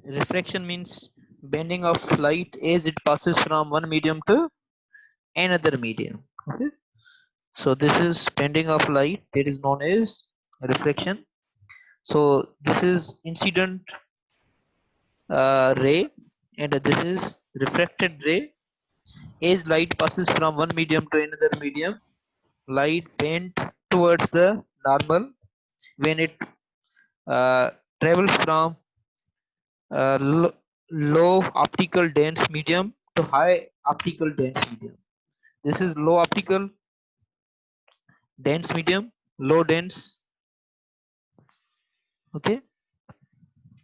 refraction means bending of light as it passes from one medium to another medium. Okay, so this is bending of light, that is known as reflection. So this is incident ray, and this is refracted ray. As light passes from one medium to another medium, light bent towards the normal when it uh, travels from low optical dense medium to high optical dense medium. This is low optical dense medium, low dense. Okay,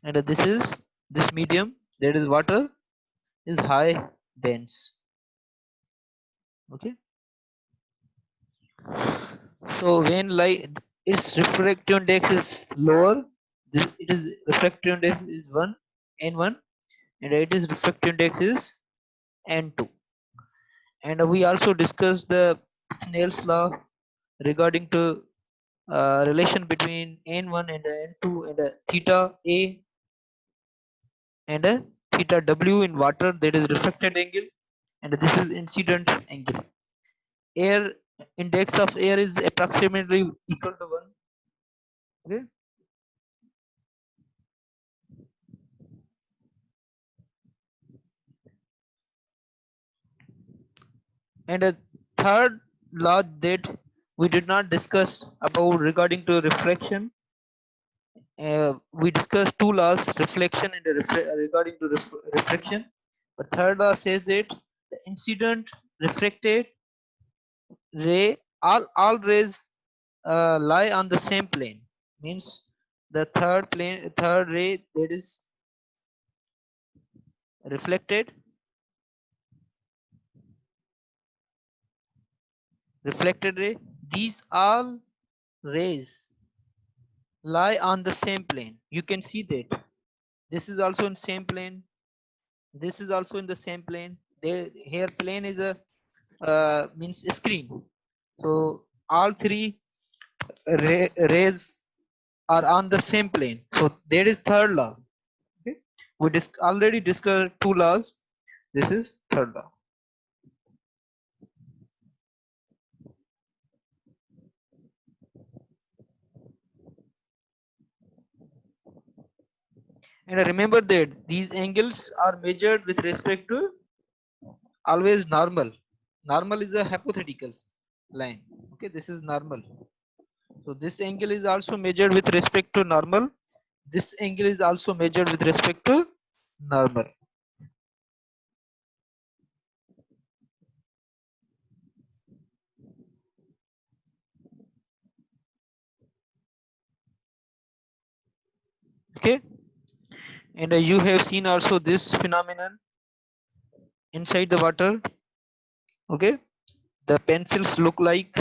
and this is this medium, that is water, is high dense. Okay, so when light, its refractive index is lower, this it is refractive index is 1 n1, and it is refractive index is n2. And we also discussed the Snell's law regarding to relation between n1 and n2 and theta a and theta w in water, that is refracted angle, and this is incident angle. Air index of air is approximately equal to 1. Okay, and a third law that we did not discuss about regarding to reflection, we discussed two laws, reflection and regarding to reflection. But third law says that the incident refracted ray, all rays lie on the same plane. Means the third ray that is reflected ray, these all rays lie on the same plane. You can see that this is also in same plane, this is also in the same plane. There here plane is a means a screen. So all three rays are on the same plane. So there is third law. Okay, we already discussed two laws, this is third law. And remember that these angles are measured with respect to always normal. Normal is a hypothetical line. Okay, this is normal. So this angle is also measured with respect to normal. This angle is also measured with respect to normal. Okay, and you have seen also this phenomenon inside the water. Okay, the pencils look like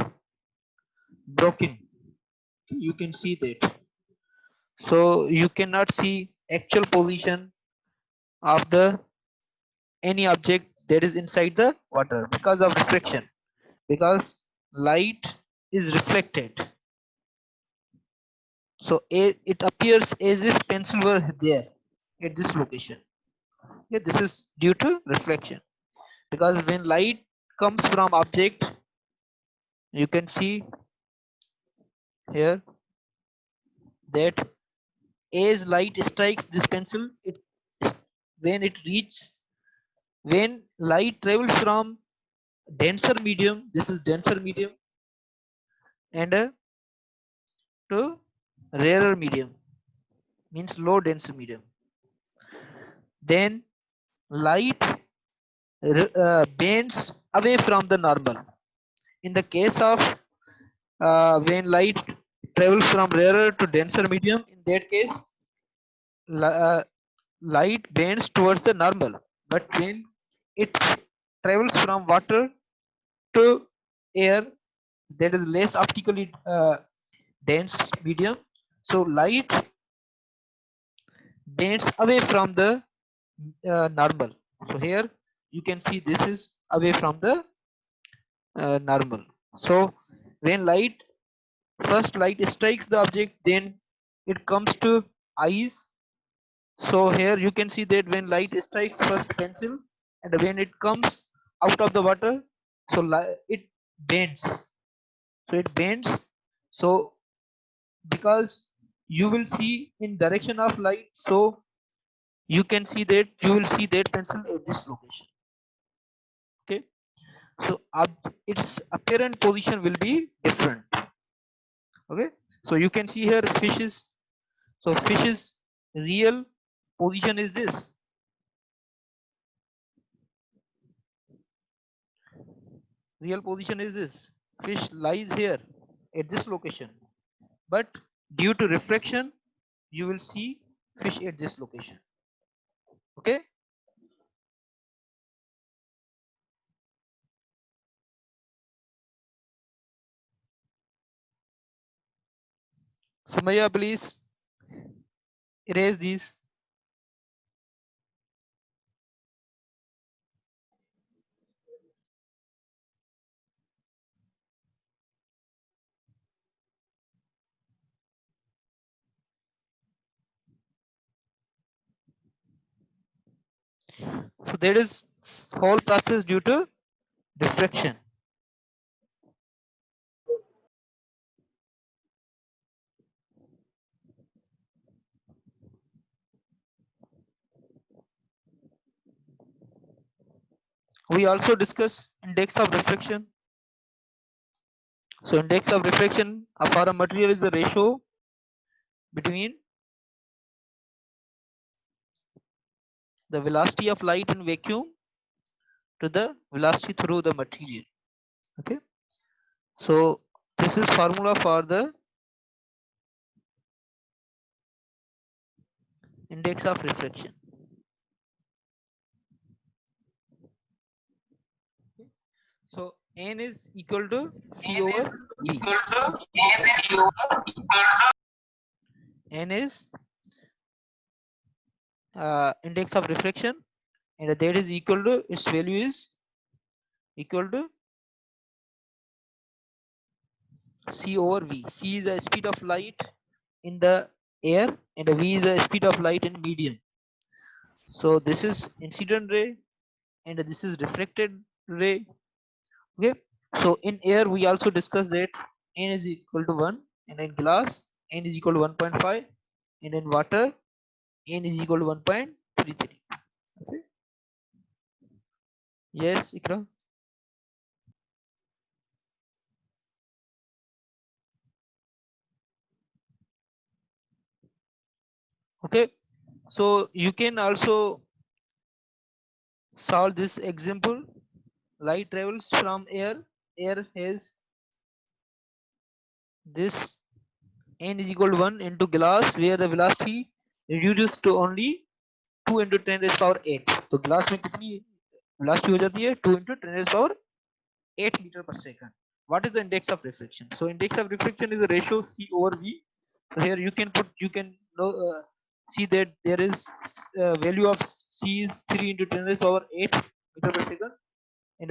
broken. You can see that. So you cannot see actual position of the any object that is inside the water because of reflection, because light is reflected. So it appears as if pencil were there at this location. Okay, this is due to reflection, because when light comes from object, you can see here that as light strikes this pencil, when it reaches, when light travels from denser medium, this is denser medium, and to rarer medium, means low denser medium, then light bends away from the normal. In the case of when light travels from rarer to denser medium, in that case uh, light bends towards the normal. But when it travels from water to air, that is less optically dense medium, so light bends away from the normal. So here you can see this is away from the normal. So when light strikes the object, then it comes to eyes. So here you can see that when light strikes first pencil and when it comes out of the water, so it bends. So it bends. So because you will see in direction of light, so you can see that you will see that pencil at this location. Okay, so its apparent position will be different. Okay, so you can see here fishes. So fish's real position is this. Real position is this. Fish lies here at this location, but due to refraction you will see fish at this location. Okay, Sumaya, please erase these. So there is whole process due to diffraction. We also discuss index of refraction. So index of refraction for a material is the ratio between the velocity of light in vacuum to the velocity through the material. Okay, so this is formula for the index of refraction. So n is equal to c over v. N is index of refraction, and that is equal to, its value is equal to c over v. C is the speed of light in the air and v is the speed of light in medium. So this is incident ray and this is reflected ray. Okay, so in air we also discussed that n is equal to 1, and in glass n is equal to 1.5, and in water n is equal to 1.33. Okay, yes, Ikra. Okay, so you can also solve this example. Light travels from air. Air has this n is equal to 1 into glass, where the velocity reduces to only 2 into 10 raised power 8. तो glass में कितनी velocity हो जाती है? 2 into 10 raised power 8 meter per second. What is the index of refraction? So index of refraction is the ratio c over v. So here you can know, see that there is value of c is 3 into 10 raised power 8 meter per second, and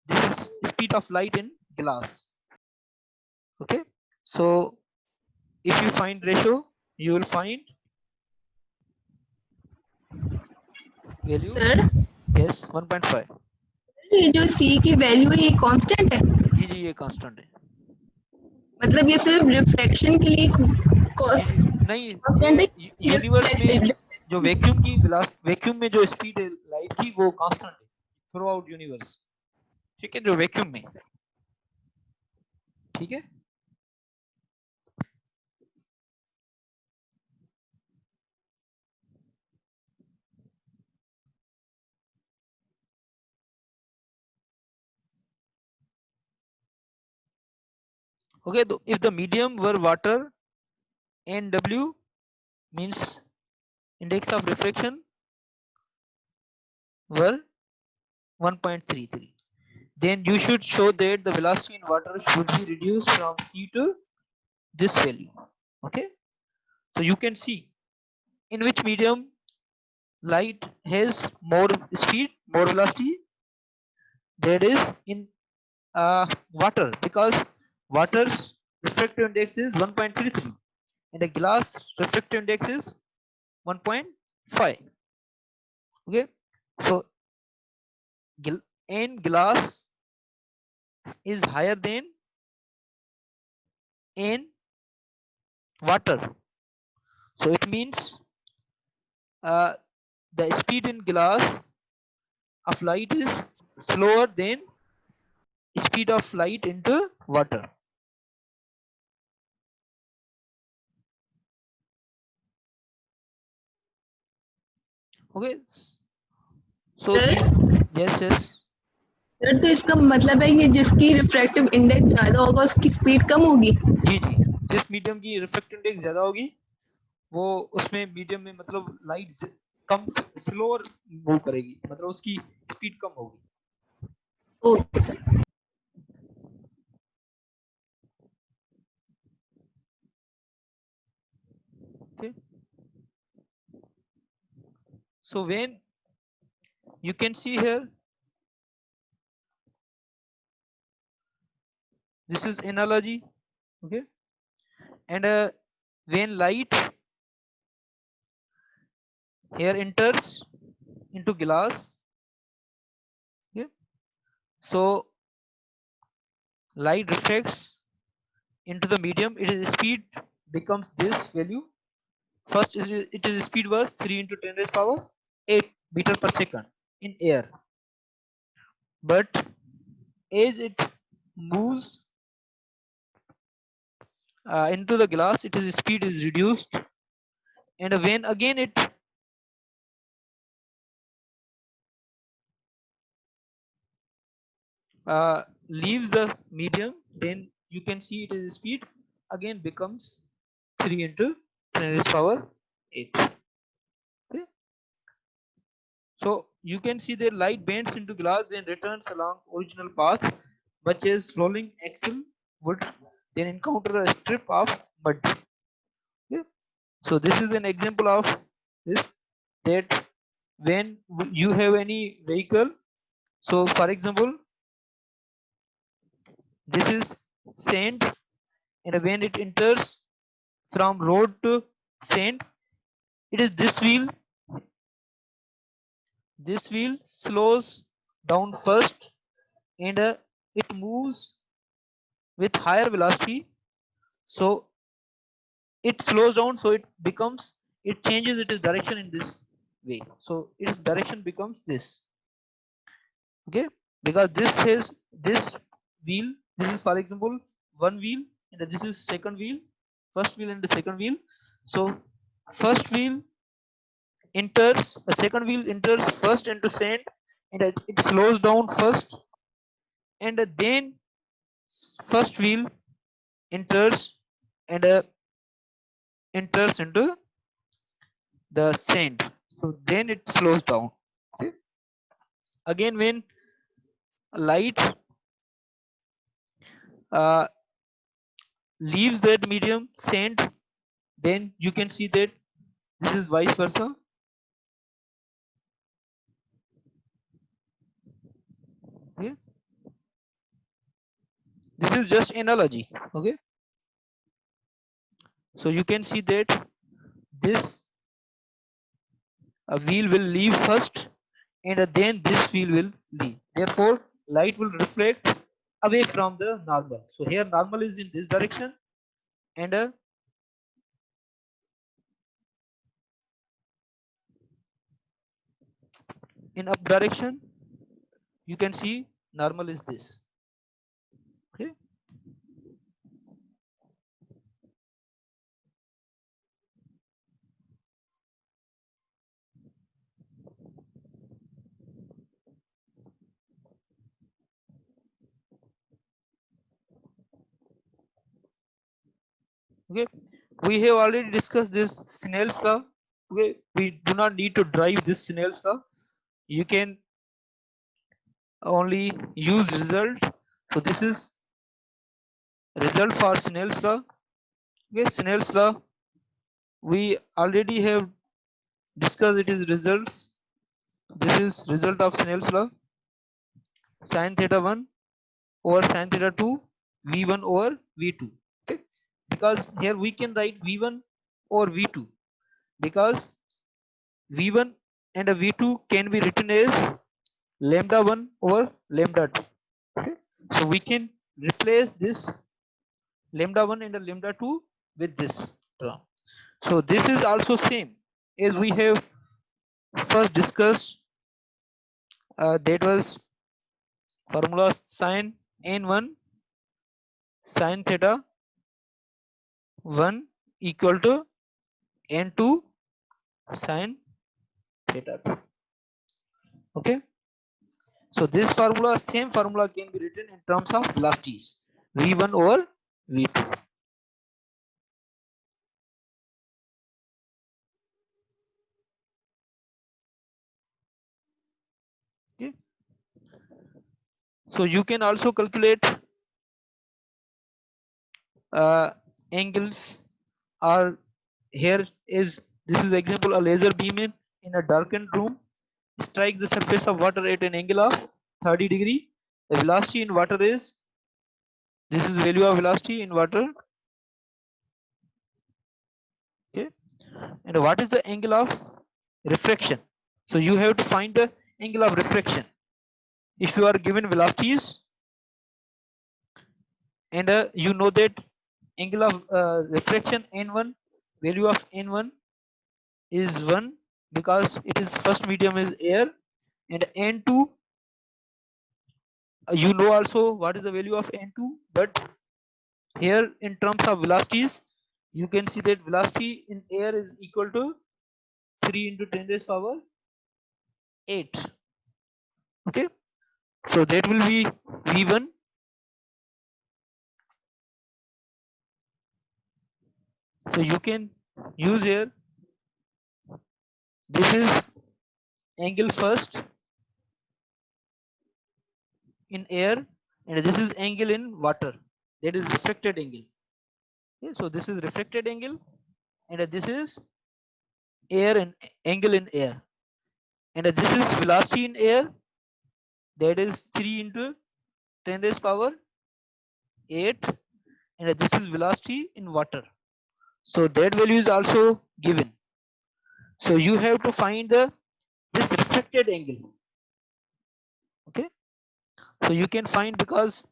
this is speed of light in glass. Okay, so if you find ratio, you will find value. Sir Yes, 1.5. ये जो सी की value है ये constant है, जी जी ये constant है. मतलब ये सिर्फ रिफ्लेक्शन के लिए नहीं, कांस्टेंट है ये यूनिवर्स में जो वैक्यूम में जो स्पीड है लाइट की वो कांस्टेंट है थ्रू आउट यूनिवर्स. ठीक है, जो वैक्यूम में. ठीक है, okay. So if the medium were water, nw means index of refraction were 1.33, then you should show that the velocity in water should be reduced from c to this value. Okay, so you can see in which medium light has more speed, more velocity. That is in water, because water's refractive index is 1.33 and a glass refractive index is 1.33. phi. Okay, so n glass is higher than n water. So it means uh, the speed in glass of light is slower than speed of light into water. Okay, so sir yes. Sir तो इसका मतलब है कि जिसकी refractive index ज्यादा होगा उसकी speed कम होगी। जी जिस मीडियम की रिफ्रैक्टिव इंडेक्स ज्यादा होगी वो उसमें मीडियम में मतलब लाइट कम स्लोअर मूव करेगी, मतलब उसकी स्पीड कम होगी। Okay sir. Okay, so when you can see here, this is analogy. Okay, and when light here enters into glass, okay, so light reflects into the medium, its speed becomes this value. First is its speed was 3 into 10 raised power 8 meter per second in air, but as it moves into the glass, its speed is reduced, and when again it leaves the medium, then you can see its speed again becomes 3 into 10 raised power 8. Okay, so you can see the light bends into glass, then returns along original path, much as rolling axle would then encounter a strip of mud. Okay, so this is an example of this, that when you have any vehicle, so for example this is sand, and when it enters from road to sand, it is this wheel slows down first, and it moves with higher velocity, so it slows down, so it changes its direction in this way, so its direction becomes this. Okay, because this has this wheel, this is for example one wheel, and this is second wheel, first wheel and the second wheel. So first wheel enters, a second wheel enters first into sand, and it slows down first, and then first wheel enters, and enters into the sand, so then it slows down. Okay, again when light uh, leaves that medium sand, then you can see that this is vice versa. Okay, this is just analogy. Okay, so you can see that this wheel will leave first, and then this wheel will leave, therefore light will reflect away from the normal. So here normal is in this direction, and in up direction you can see normal is this. Okay, okay, we have already discussed this Snell's law. Okay, we do not need to drive this Snell's law, you can only use result. So this is result for Snell's law. Okay, Snell's law we already have discussed it is results. This is result of Snell's law. Sin theta 1 over sin theta 2 v1 over v2. Okay, because here we can write v1 or v2 because V1 and a V2 can be written as lambda 1 over lambda 2. Okay, so we can replace this lambda 1 and a lambda 2 with this term. So this is also same as we have first discussed, that was formula sin n1 sin theta 1 equal to n2 sin theta 2. Okay, so this formula, same formula can be written in terms of velocities, v1 over v2. Okay, so you can also calculate angles, or here is, this is example, a laser beam in a darkened room strikes the surface of water at an angle of 30 degree. The velocity in water is, this is value of velocity in water. Okay, and what is the angle of refraction? So you have to find the angle of refraction if you are given velocities, and you know that angle of refraction n1, value of n1 is 1 because it is first medium is air, and n2, you know also what is the value of n2, but here in terms of velocities you can see that velocity in air is equal to 3 into 10 raised power 8. Okay, so that will be v1. So you can use here, this is angle first in air, and this is angle in water, that is refracted angle. Okay, so this is refracted angle, and this is air and angle in air, and this is velocity in air, that is 3 into 10 raised power 8, and this is velocity in water, so that value is also given. So you have to find the this refracted angle. Okay, so you can find, because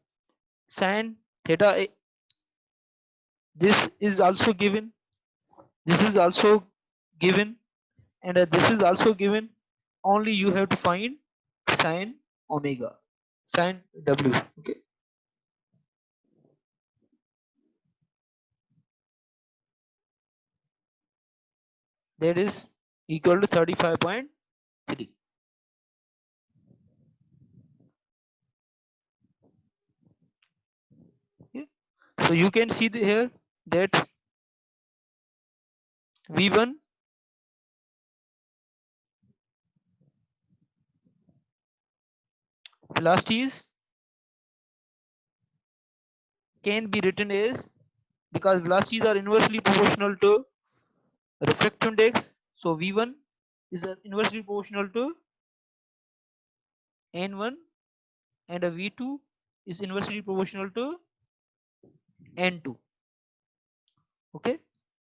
sin theta, this is also given, this is also given, and this is also given. Only you have to find sin omega, sin w. Okay, that is equal to 35.3. Okay, so you can see here that v1 velocities can be written as, because velocities are inversely proportional to refractive index, so v1 is inversely proportional to n1, and a v2 is inversely proportional to n2. Okay,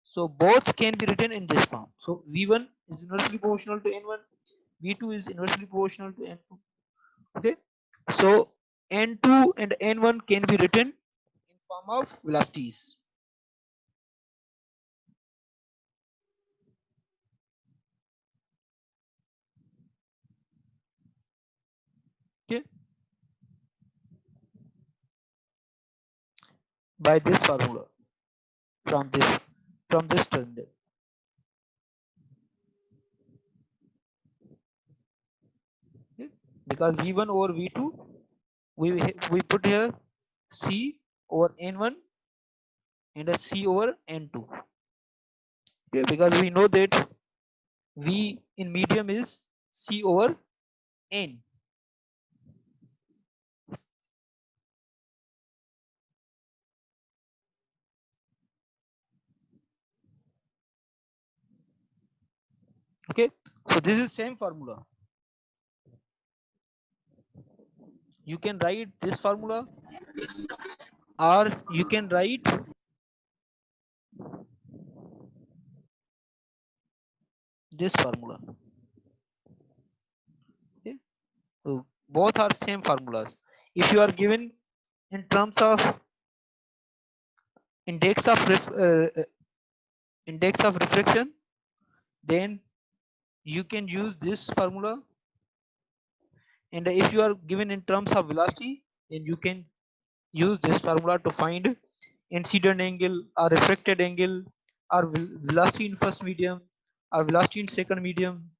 so both can be written in this form. So v1 is inversely proportional to n1, v2 is inversely proportional to n2. Okay, so n2 and n1 can be written in form of velocities. Okay, by this formula, from this term. Okay, because v1 over v2, we put here c over n1 and a c over n2. Okay, because we know that v in medium is c over n. Okay, so this is same formula. You can write this formula, or you can write this formula. Okay? So both are same formulas. If you are given in terms of index of index of refraction, then you can use this formula, and if you are given in terms of velocity, then you can use this formula to find incident angle or refracted angle or velocity in first medium or velocity in second medium.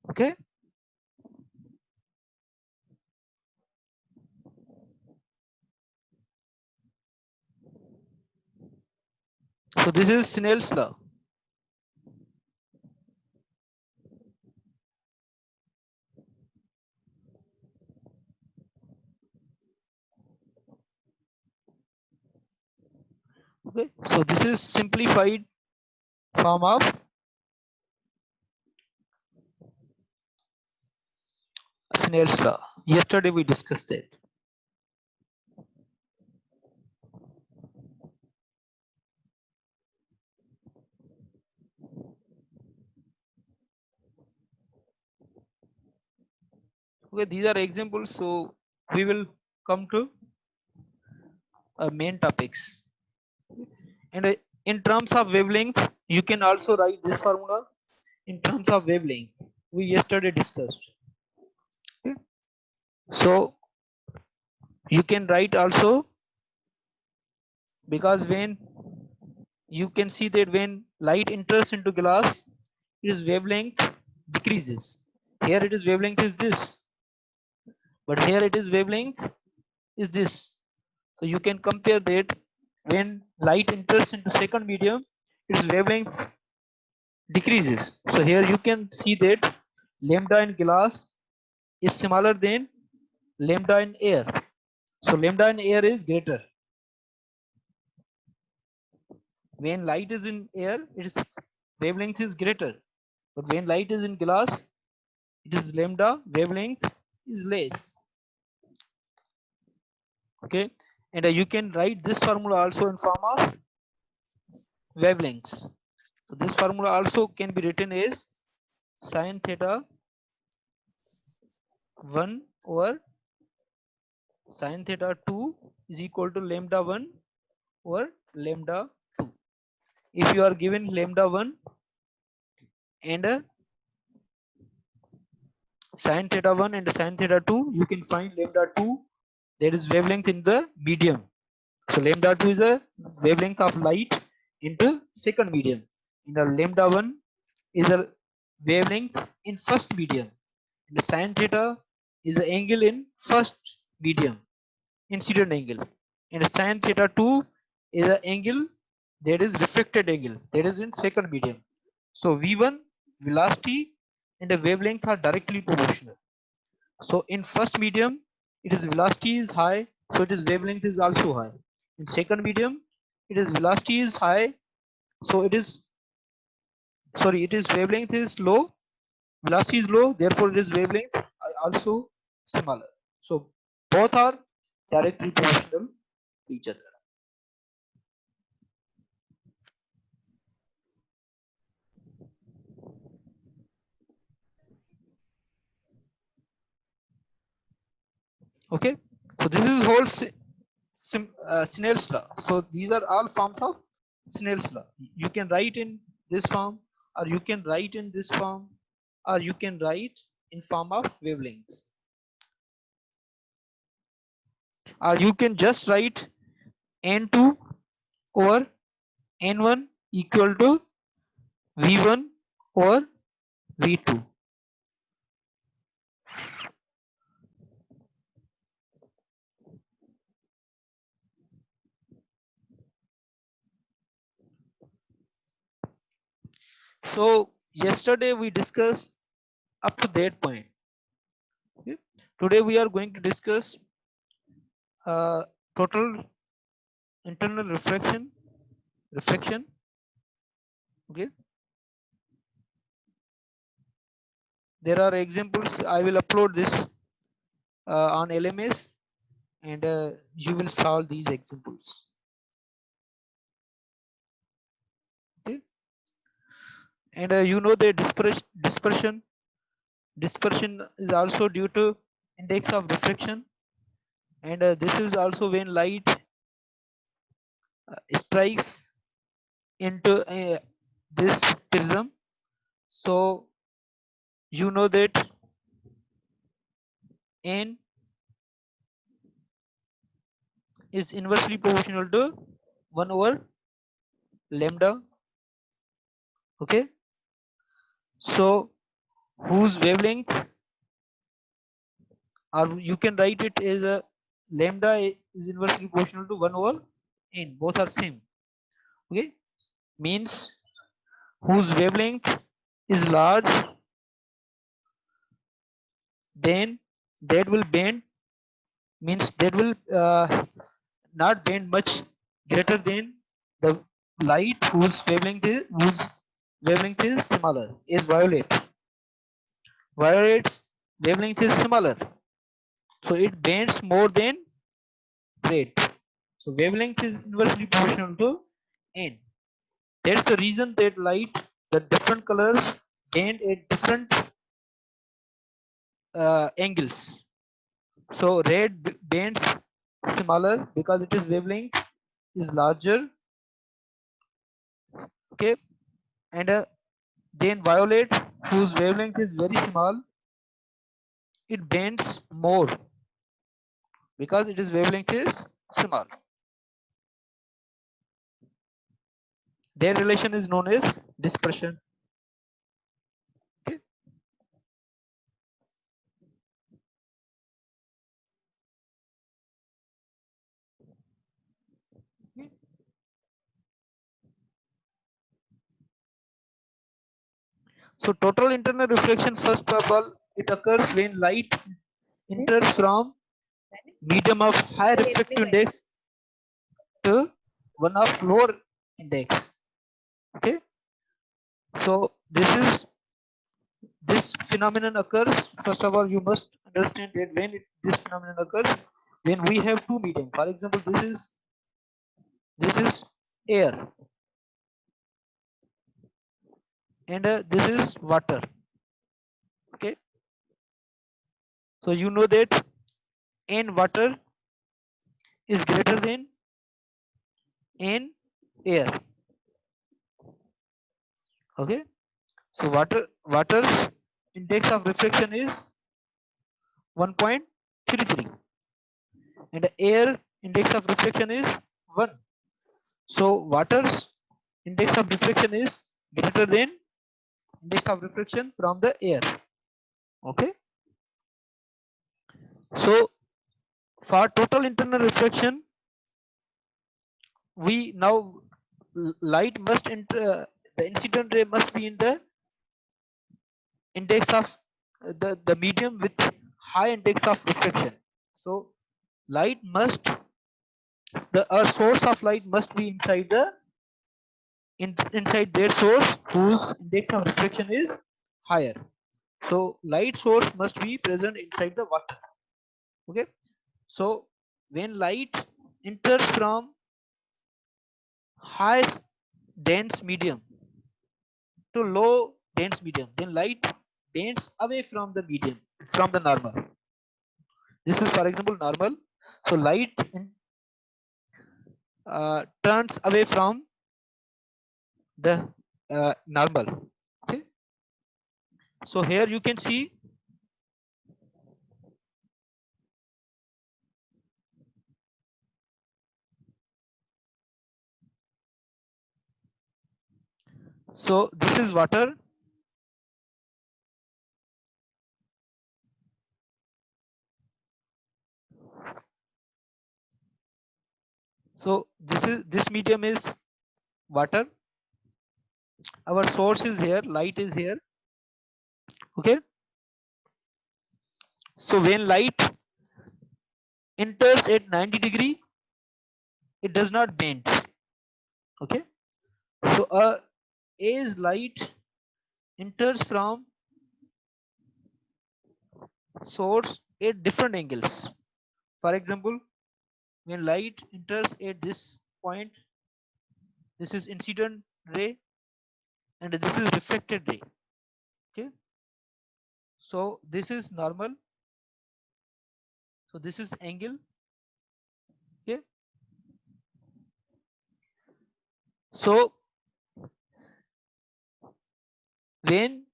Okay, so this is Snell's law. Okay, so this is simplified form of Snell's law. Yesterday we discussed it. Okay, these are examples, so we will come to main topics. And in terms of wavelength, you can also write this formula in terms of wavelength we yesterday discussed. Okay, so you can write also, because when you can see that when light enters into glass, its wavelength decreases. Here it is wavelength is this, but here it is wavelength is this. So you can compare that when light enters into second medium, its wavelength decreases. So here you can see that lambda in glass is smaller than lambda in air. So lambda in air is greater. When light is in air, its wavelength is greater. But when light is in glass, it is lambda wavelength is less. Okay, and you can write this formula also in form of wavelengths. So this formula also can be written as sine theta 1 over sine theta 2 is equal to lambda 1 over lambda 2. If you are given lambda 1 and sine theta 1 and sine theta 2, you can find lambda 2, that is wavelength in the medium. So lambda 2 is a wavelength of light into second medium. And the lambda 1 is a wavelength in first medium. And the sine theta is the angle in first medium, incident angle. And the sine theta 2 is an angle that is refracted angle, that is in second medium. So V1, velocity, and the wavelength are directly proportional. So in first medium, it is velocity is high, so it is wavelength is also high. In second medium, it is velocity is high, so it is it is wavelength is low, velocity is low, therefore it is wavelength are also smaller. So both are directly proportional to each other. Okay, so this is whole Snell's law. So these are all forms of Snell's law. You can write in this form, or you can write in this form, or you can write in form of wavelengths, or you can just write n2 over n1 equal to v1 over v2. So yesterday we discussed up to that point. Okay? Today we are going to discuss total internal reflection. Okay, there are examples. I will upload this on LMS, and you will solve these examples. Okay, And you know the dispersion is also due to index of refraction, and this is also when light strikes into this prism. So you know that n is inversely proportional to 1 over lambda. Okay, so whose wavelength, or you can write it as a lambda is inversely proportional to 1 over n, both are same. Okay, means whose wavelength is large, then that will bend, means that will not bend much greater than the light whose wavelength is smaller, is violet. Violet's wavelength is smaller, so it bends more than red. So wavelength is inversely proportional to n. That's the reason that the different colors bend at different angles. So red bends smaller because its wavelength is larger. Okay, and then violet, whose wavelength is very small, it bends more because its wavelength is small. Their relation is known as dispersion. Okay. So total internal reflection, first of all, it occurs when light enters from medium of high refractive index to one of lower index. Okay, so this phenomenon occurs. First of all, you must understand that this phenomenon occurs when we have two medium. For example, this is air, and this is water. Okay, so you know that n water is greater than n air. Okay, so water's index of refraction is 1.33, and the air index of refraction is 1. So water's index of refraction is greater than index of refraction from the air. Okay, so for total internal refraction, we now light must enter, the incident ray must be in the index of the medium with high index of refraction. So light must, the source of light must be inside inside their source whose index of refraction is higher. So light source must be present inside the water. Okay, so when light enters from high dense medium to low dense medium, then light bends away from the medium, from the normal. This is, for example, normal. So light turns away from the normal. Okay, so here you can see, so this is water. So this medium is water. Our source is here, light is here. Okay, so when light enters at 90-degree, it does not bend. Okay, so as light enters from source at different angles. For example, when light enters at this point, this is incident ray, and this is reflected ray. Okay, so this is normal, so this is angle. Okay, so when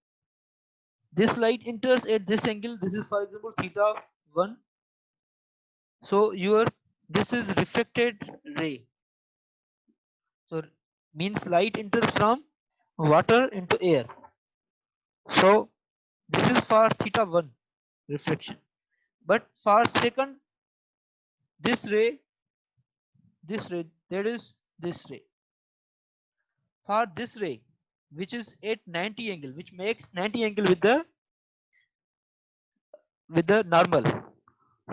this light enters at this angle, this is for example theta 1, so your this is reflected ray, so means light enters from water into air, so this is for theta 1 reflection. But for second, this ray, there is this ray, for this ray which is at 90 angle, which makes 90 angle with the normal,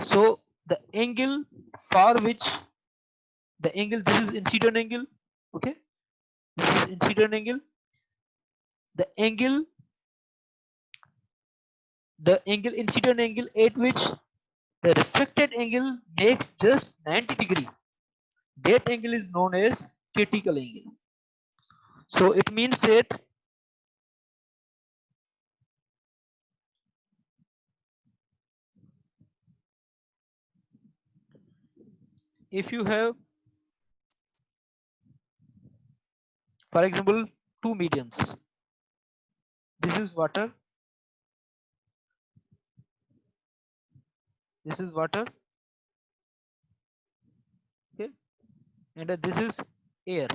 so the angle for which the angle, this is incident angle. Okay, this is incident angle. The angle the angle incident angle at which the reflected angle makes just 90 degree, that angle is known as critical angle. So it means that if you have, for example, two mediums, this is water, this is water. Okay, and this is air.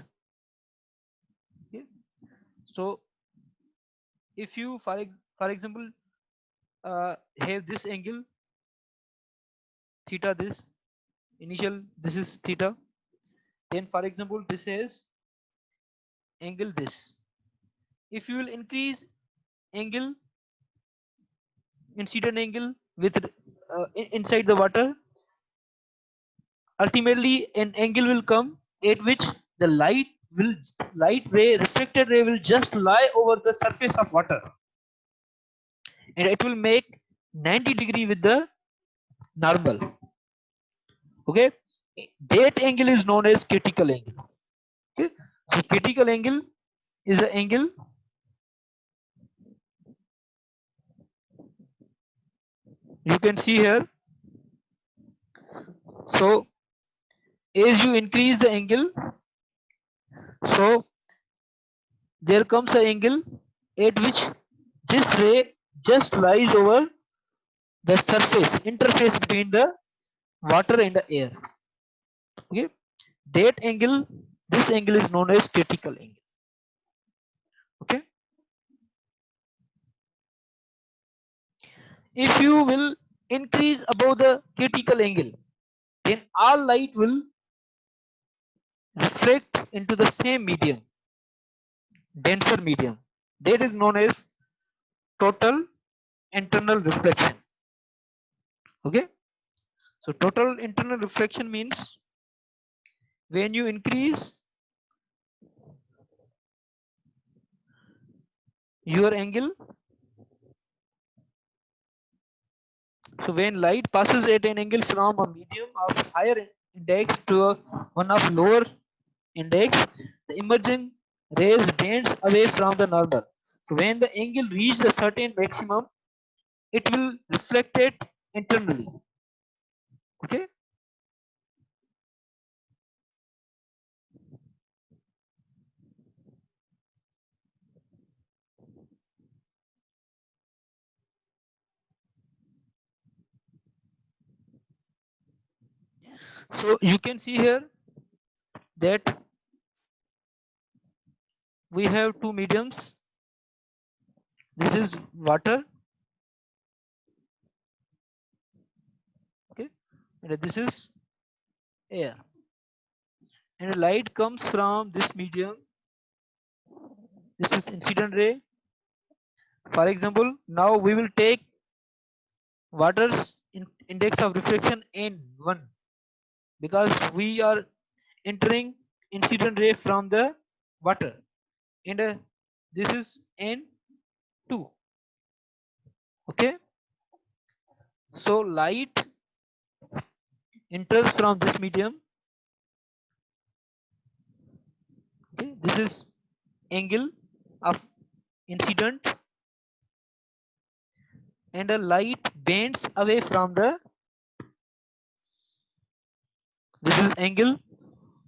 Okay, so if you for example have this angle theta, this initial, this is theta, then for example this is angle this, if you will increase angle, incident angle with inside the water, ultimately an angle will come at which the will light ray, reflected ray will just lie over the surface of water, and it will make 90 degree with the normal. Okay, that angle is known as critical angle. Okay, so critical angle is the angle, you can see here. So as you increase the angle, so there comes an angle at which this ray just lies over the surface interface between the water and the air. Okay, that angle, this angle is known as critical angle. Okay, if you will increase above the critical angle, then all light will reflect into the same medium, denser medium, that is known as total internal reflection. Okay, so total internal reflection means when you increase your angle, so when light passes at an angle from a medium of higher index to one of lower index, the emerging rays bends away from the normal. So when the angle reaches a certain maximum, it will reflect it internally. Okay, so you can see here that we have two mediums. This is water, okay, and this is air, and light comes from this medium. This is incident ray. For example, now we will take water's index of reflection n1, because we are entering incident ray from the water, and this is n2. Okay, so light enters from this medium. Okay, this is angle of incident and a light bends away from the, this is angle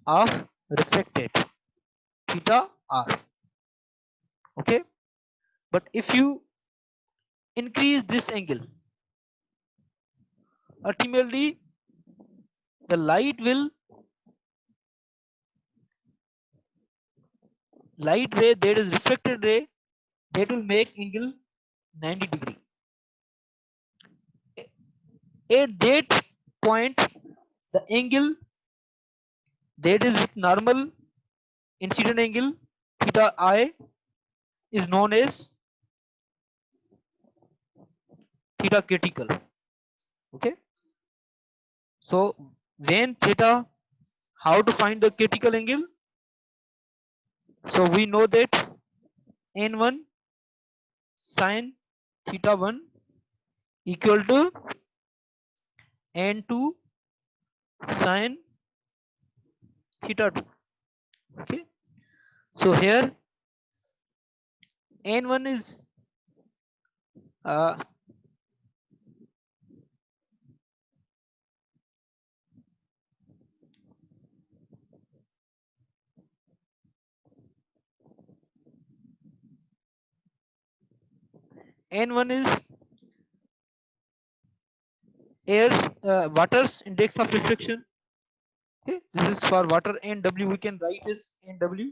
of reflected, theta r. Okay, but if you increase this angle, ultimately the light ray, that is reflected ray, that will make angle 90 degree. At that point, the angle that is with normal incident angle theta I is known as theta critical. Okay, so when theta, how to find the critical angle? So we know that n1 sin theta 1 equal to n2 sin theta 2. Okay, so here n1 is uh, n1 is air's water's index of reflection. Okay, this is for water, and w we can write as nw,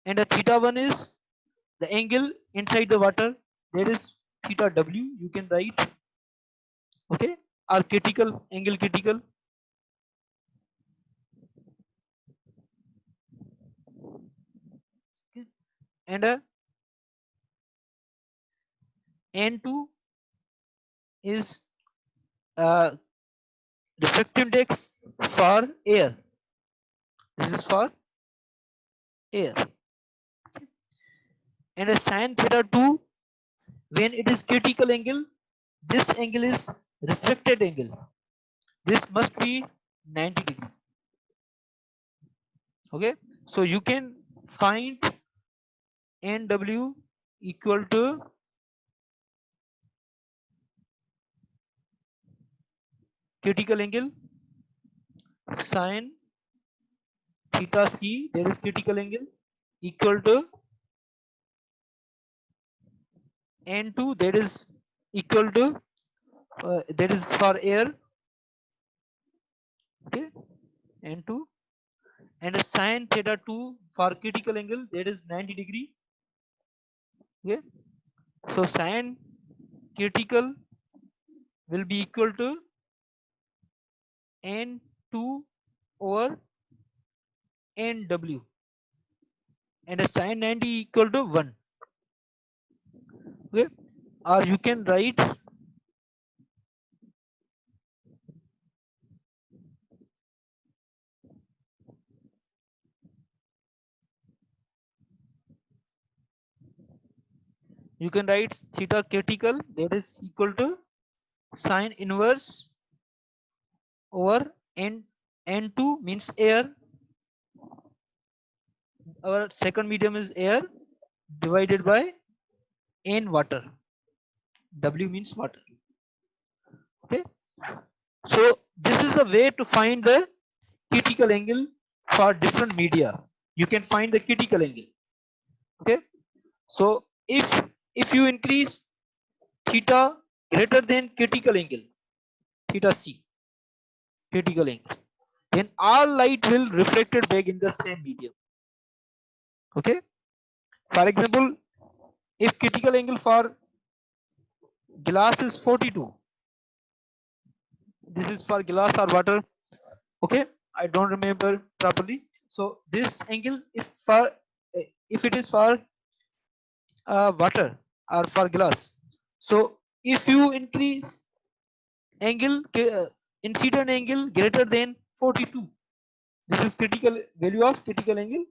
and the theta 1 is the angle inside the water, that is theta w, you can write. Okay, or critical angle, critical. Okay. And n2 is uh, refractive index for air, this is for air. And a sin theta 2, when it is critical angle, this angle is reflected angle, this must be 90 degree. Okay, so you can find nw equal to critical angle sin theta c, that is critical angle, equal to n2, that is equal to that is for air. Okay, n2, and a sin theta 2 for critical angle, that is 90 degree. Okay, so sin critical will be equal to n2 over nw, and a sin 90 equal to 1. Okay, or you can write, theta critical, that is equal to sine inverse over n2 means air, our second medium is air, divided by n water, w means water. Okay, so this is the way to find the critical angle for different media. You can find the critical angle. Okay, so if you increase theta greater than critical angle, theta c, critical angle, then all light will reflected back in the same medium. Okay, for example, if critical angle for glass is 42, this is for glass or water. Okay, I don't remember properly. So this angle, if it is for water or for glass, so if you increase angle incident angle greater than 42, this is critical value of critical angle.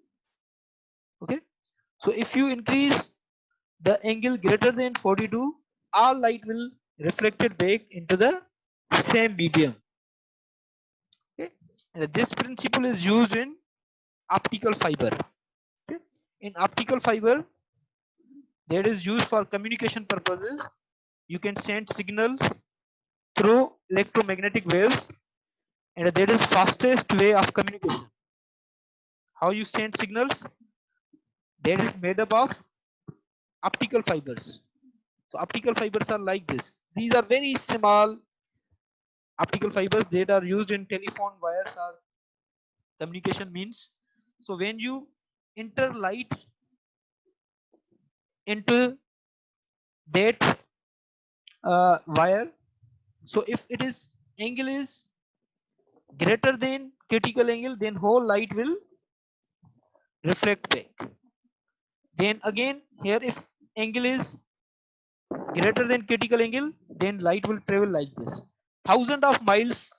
Okay, so if you increase the angle greater than 42, all light will reflected back into the same medium. Okay, and this principle is used in optical fiber. Okay, in optical fiber that is used for communication purposes. You can send signals through electromagnetic waves, and that is fastest way of communication. How you send signals? That is made up of optical fibers. So optical fibers are like this. These are very small optical fibers that are used in telephone wires or communication means. So when you enter light into that wire, so if it is angle is greater than critical angle, then whole light will reflect back. Then again here, if angle is greater than critical angle, then light will travel like this. Thousands of miles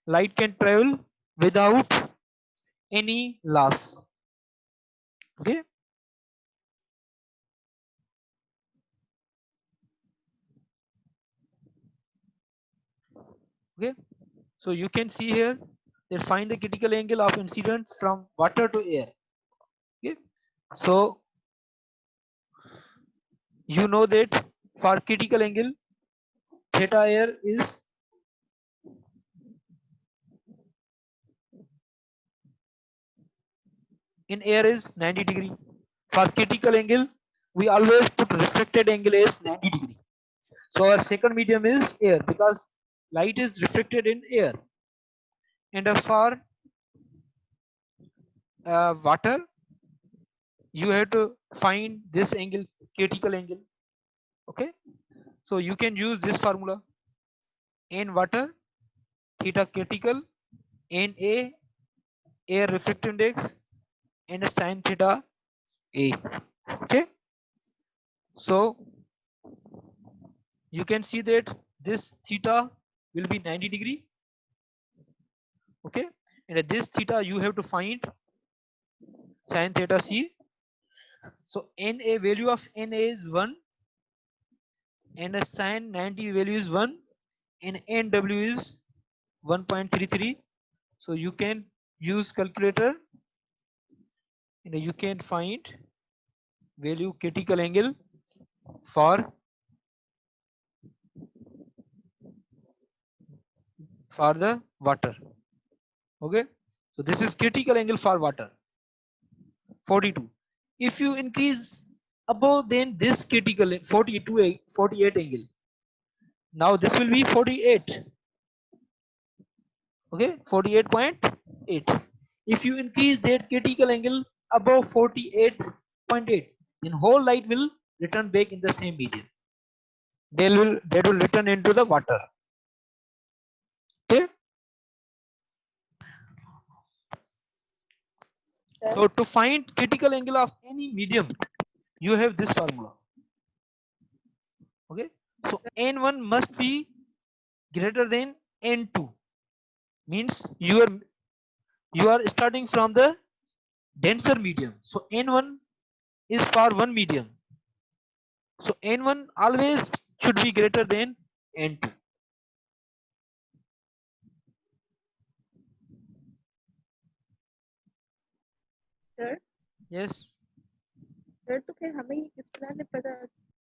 light can travel without any loss. Okay. Okay. So you can see here that find the critical angle of incident from water to air. Okay. So you know that for critical angle, theta air is in air is 90 degree. For critical angle, we always put refracted angle as 90 degree. So our second medium is air because light is reflected in air. And for water, you have to find this angle, critical angle. Okay. So you can use this formula. In water, theta critical, in A, air refractive index, and a sin theta A. Okay. So you can see that this theta will be 90 degree. Okay. And at this theta you have to find sin theta C. So NA value of NA is 1 and a sin 90 value is 1 and NW is 1.33. So you can use calculator and you can find value critical angle for the water. Okay. So this is critical angle for water. 42. If you increase above then this critical 48 angle. Now this will be 48. Okay, 48.8. If you increase that critical angle above 48.8, then whole light will return back in the same medium. That will return into the water. Okay. So to find critical angle of any medium, you have this formula. Okay. So N1 must be greater than N2. Means you are starting from the denser medium. So N1 is for one medium. So N1 always should be greater than N2. Sir Yes. Sir तो फिर हमें ये किस तरह से पता